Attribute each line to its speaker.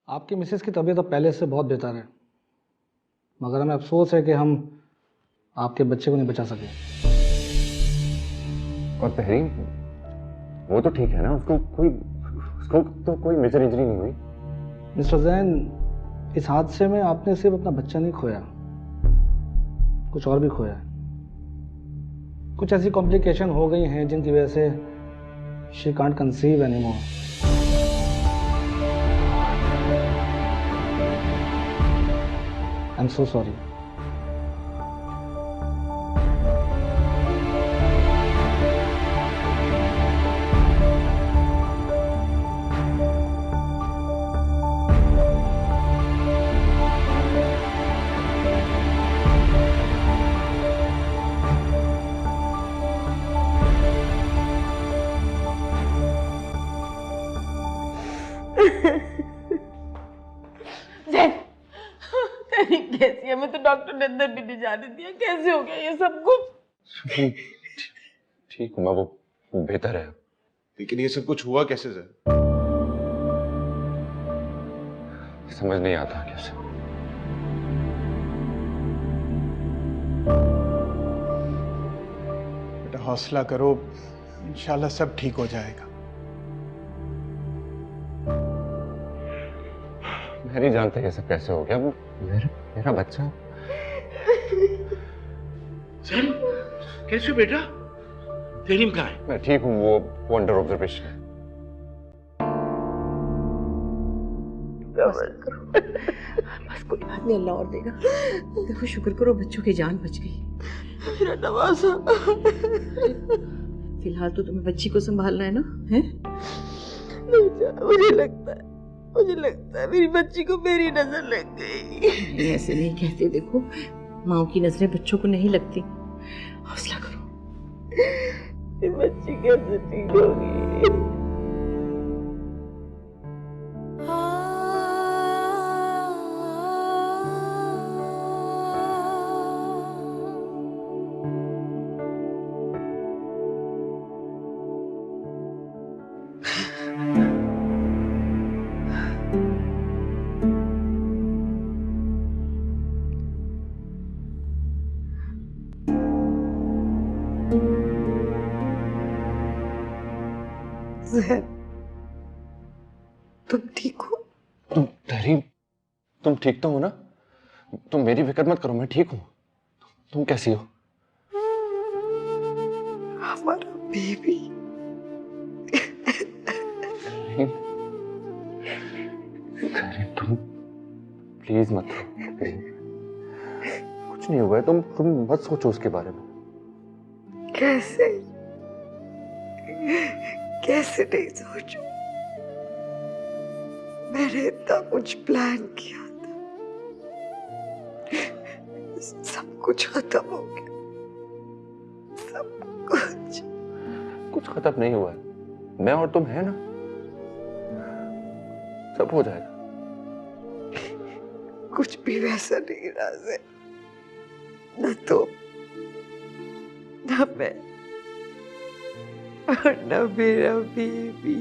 Speaker 1: आपकी मिसेस की तबीयत अब पहले से बहुत बेहतर है, मगर हमें अफसोस है कि हम आपके बच्चे को नहीं बचा सके।
Speaker 2: और तहरीम, वो तो ठीक है ना, उसको तो कोई मेजर इंजरी नहीं हुई।
Speaker 1: मिस्टर जैन, इस हादसे में आपने सिर्फ अपना बच्चा नहीं खोया, कुछ और भी खोया है। कुछ ऐसी कॉम्प्लिकेशन हो गई हैं जिनकी वजह से she can't conceive anymore. I am so sorry.
Speaker 3: कैसी है? मैं तो डॉक्टर ने अंदर भी नहीं जाने दिया। कैसे हो गया ये सब कुछ?
Speaker 2: ठीक हूँ मैं, वो बेहतर है।
Speaker 4: लेकिन ये सब कुछ हुआ कैसे सर?
Speaker 2: समझ नहीं आता कैसे।
Speaker 5: बेटा हौसला करो, इंशाल्लाह सब ठीक हो जाएगा।
Speaker 2: मैं नहीं जानता ये सब कैसे हो गया। वो मेरा बच्चा।
Speaker 6: सैम, कैसे हो बेटा? तहरीम कहाँ है?
Speaker 2: मैं ठीक हूँ, वो अंडर ऑब्जर्वेशन है।
Speaker 3: बस कोई बात नहीं, अल्लाह और देगा। देखो शुक्र करो बच्चों की जान बच गई। मेरा नवाजा। फिलहाल तो तुम्हें बच्ची को संभालना है ना? है? मुझे लगता है मेरी बच्ची को मेरी नजर लग गई। ऐसे नहीं कहते, देखो माँ की नजरें बच्चों को नहीं लगती। हौसला करो, ये बच्ची कैसे ठीक होगी? तुम ठीक हो?
Speaker 2: तहरीम, तुम ठीक तो हो ना? तुम मेरी फिक्र मत करो, मैं ठीक हूँ। तुम कैसी हो?
Speaker 3: हमारा बेबी।
Speaker 2: तहरीम, तुम प्लीज मत रो। कुछ नहीं हुआ है, तुम मत सोचो उसके बारे में।
Speaker 3: कैसे नहीं सोचूं? मैंने इतना कुछ प्लान किया था, सब कुछ खत्म हो गया। सब
Speaker 2: कुछ खत्म नहीं हुआ है, मैं और तुम है ना, सब हो जाएगा।
Speaker 3: कुछ भी वैसा नहीं रहा, न तो न मैं और न मेरा बेबी।